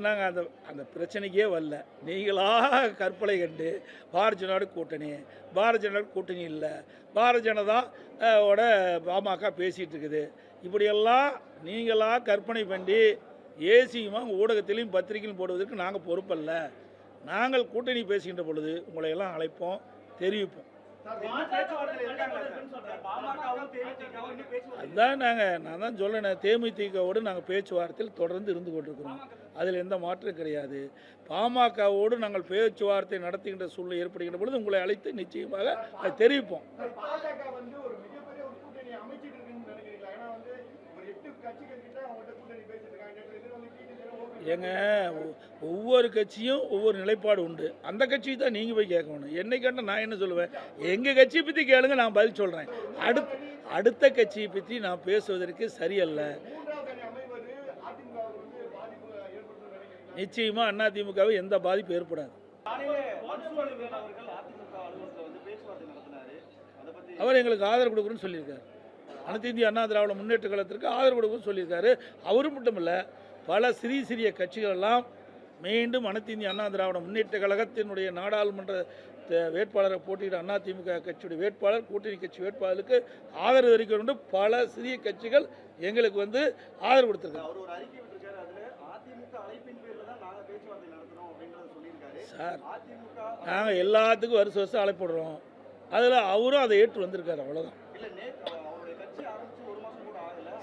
நாங்கள் அந்த அந்த பிரச்சனைக்கே வரல. நீங்களாக கற்பனை கண்டு பாரதிய ஜனதா கூட்டணி, பாரதிய ஜனதா கூட்டணி இல்லை, பாரதிய ஜனதா ஓட பாமக பேசிகிட்டு இருக்குது, இப்படியெல்லாம் நீங்களாக கற்பனை பண்ணி ஏசியமாக ஊடகத்திலையும் பத்திரிகையிலும் போடுவதற்கு நாங்கள் பொறுப்பல்ல. நாங்கள் கூட்டணி பேசுகின்ற பொழுது உங்களை எல்லாம் அழைப்போம், தெரிவிப்போம். அதுதான் நான் தான் சொல்லேன், தேமுதிகவோடு நாங்கள் பேச்சுவார்த்தையில் தொடர்ந்து இருந்து கொண்டிருக்கிறோம். அதில் எந்த மாற்றம் கிடையாது. பாமகவோடு நாங்கள் பேச்சுவார்த்தை நடத்துகின்ற சூழ்நிலை ஏற்படுகின்ற பொழுது உங்களை அழைத்து நிச்சயமாக அதை தெரிவிப்போம். ஏங்க, ஒவ்வொரு கட்சியும் ஒவ்வொரு நிலைப்பாடு உண்டு. அந்த கட்சியை தான் நீங்கள் போய் கேட்கணும். என்னை கேட்டால் நான் என்ன சொல்லுவேன், எங்கள் கட்சியை பற்றி கேளுங்க, நான் பதில் சொல்கிறேன். அடுத்த கட்சியை பற்றி நான் பேசுவதற்கு சரியல்ல. நிச்சயமாக அதிமுகவை எந்த பாதிப்பு ஏற்படாது. அவர் எங்களுக்கு ஆதரவு கொடுக்குறேன்னு சொல்லியிருக்காரு. அனைத்து இந்திய அண்ணா திராவிட முன்னேற்ற கழகத்திற்கு ஆதரவு கொடுக்குன்னு சொல்லியிருக்காரு. அவரும் மட்டும் இல்லை, பல சிறிய கட்சிகள் எல்லாம் மீண்டும் அனைத்து இந்திய அண்ணா திராவிட முன்னேற்ற கழகத்தினுடைய நாடாளுமன்ற வேட்பாளரை போட்டியிட அதிமுக கட்சியுடைய வேட்பாளர், கூட்டணி கட்சி வேட்பாளருக்கு ஆதரவு தெரிவிக்க பல சிறிய கட்சிகள் எங்களுக்கு ஆதரவு கொடுத்துருக்காங்க. சார், நாங்கள் எல்லாத்துக்கும் வருஷம் அழைப்படுறோம். அதில் அவரும் அதை ஏற்று வந்திருக்காரு, அவ்வளோதான்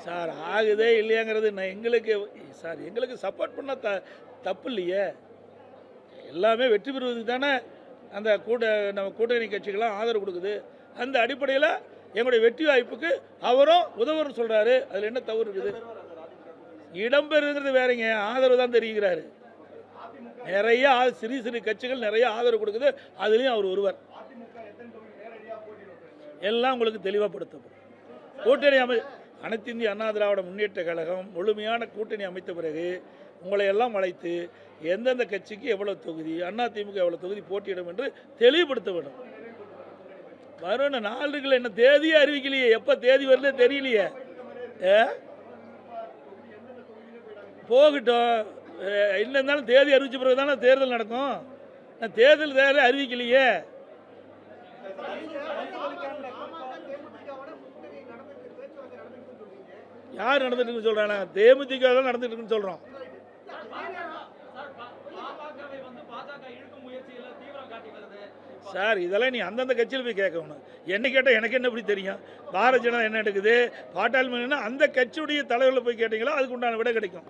சார். ஆகுதே இல்லையாங்கிறது எங்களுக்கு சப்போர்ட் பண்ண தப்பு இல்லையே. எல்லாமே வெற்றி பெறுவதுக்கு தானே அந்த நம்ம கூட்டணி கட்சிகள்லாம் ஆதரவு கொடுக்குது. அந்த அடிப்படையில் எங்களுடைய வெற்றி வாய்ப்புக்கு அவரும் உதவுன்னு சொல்கிறாரு. அதில் என்ன தவறு இருக்குது? இடம்பெறுங்கிறது வேறங்க, ஆதரவு தான் தெரிவிக்கிறாரு. நிறைய சிறு கட்சிகள் நிறைய ஆதரவு கொடுக்குது, அதுலேயும் அவர் ஒருவர். எல்லாம் உங்களுக்கு தெளிவாகப்படுத்தப்படும். கூட்டணி அனைத்து இந்திய அண்ணா திராவிட முன்னேற்ற கழகம் முழுமையான கூட்டணி அமைத்த பிறகு உங்களை எல்லாம் அழைத்து எந்தெந்த கட்சிக்கு எவ்வளோ தொகுதி, அதிமுக எவ்வளோ தொகுதி போட்டியிடும் என்று தெளிவுபடுத்த வேண்டும். வரும் நாளுகள் என்ன தேதியே அறிவிக்கலையே, எப்போ தேதி வருது தெரியலையே. போகட்டும், என்ன இருந்தாலும் தேதி அறிவிச்ச பிறகு தானே தேர்தல் நடக்கும். தேர்தல் அறிவிக்கலையே. யார் நடந்துட்டு இருக்குன்னு சொல்றாங்க? தேமுதிக தான் நடந்துட்டு இருக்குன்னு சொல்றோம். சார், இதெல்லாம் நீ அந்தந்த கட்சியில் போய் கேட்கணும். என்ன கேட்டால் எனக்கு என்ன இப்படி தெரியும்? பாரதிய ஜனதா என்ன எடுக்குது, பாட்டாளி அந்த கட்சியுடைய தலைவரில் போய் கேட்டீங்களோ அதுக்கு உண்டான விட கிடைக்கும்.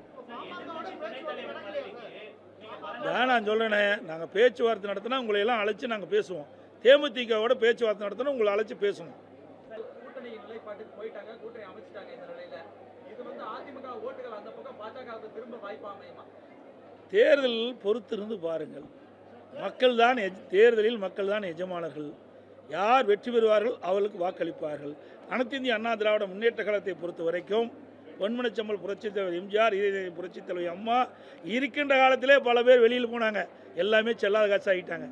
நான் சொல்றேனே, நாங்கள் பேச்சுவார்த்தை நடத்தினா உங்களை எல்லாம் அழைச்சி நாங்கள் பேசுவோம். தேமுதிகவோட பேச்சுவார்த்தை நடத்தினா உங்களை அழைச்சி பேசணும். தேர்தல் பொறுத்திருந்து பாருங்கள். தேர்தலில் மக்கள் தான் எஜமானர்கள். யார் வெற்றி பெறுவார்கள் அவர்களுக்கு வாக்களிப்பார்கள். அனைத்து இந்திய அண்ணா திராவிட முன்னேற்ற கழகத்தை பொறுத்த வரைக்கும் பொன்மனச்செம்மல் புரட்சித் தலைவர் எம்ஜிஆர், புரட்சித் தலைவர் அம்மா இருக்கின்ற காலத்திலே பல பேர் வெளியில் போனாங்க. எல்லாமே செல்லாத காசு ஆகிட்டாங்க.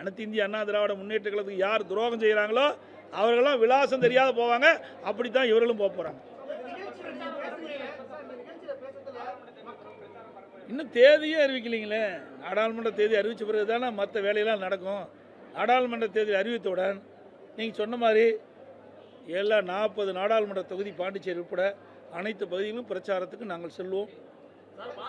அனைத்து இந்திய அண்ணா திராவிட முன்னேற்ற கழகத்துக்கு யார் துரோகம் செய்கிறாங்களோ அவர்களெல்லாம் விலாசம் தெரியாத போவாங்க. அப்படித்தான் இவர்களும் போக போகிறாங்க. இன்னும் தேதியே அறிவிக்கலைங்களே. நாடாளுமன்ற தேதி அறிவித்த பிறகு தானே மற்ற வேலையெல்லாம் நடக்கும். நாடாளுமன்ற தேதி அறிவித்தவுடன் நீங்கள் சொன்ன மாதிரி எல்லா 40 நாடாளுமன்ற தொகுதி பாண்டிச்சேரி உட்பட அனைத்து பகுதிகளிலும் பிரச்சாரத்துக்கு நாங்கள் செல்வோம்.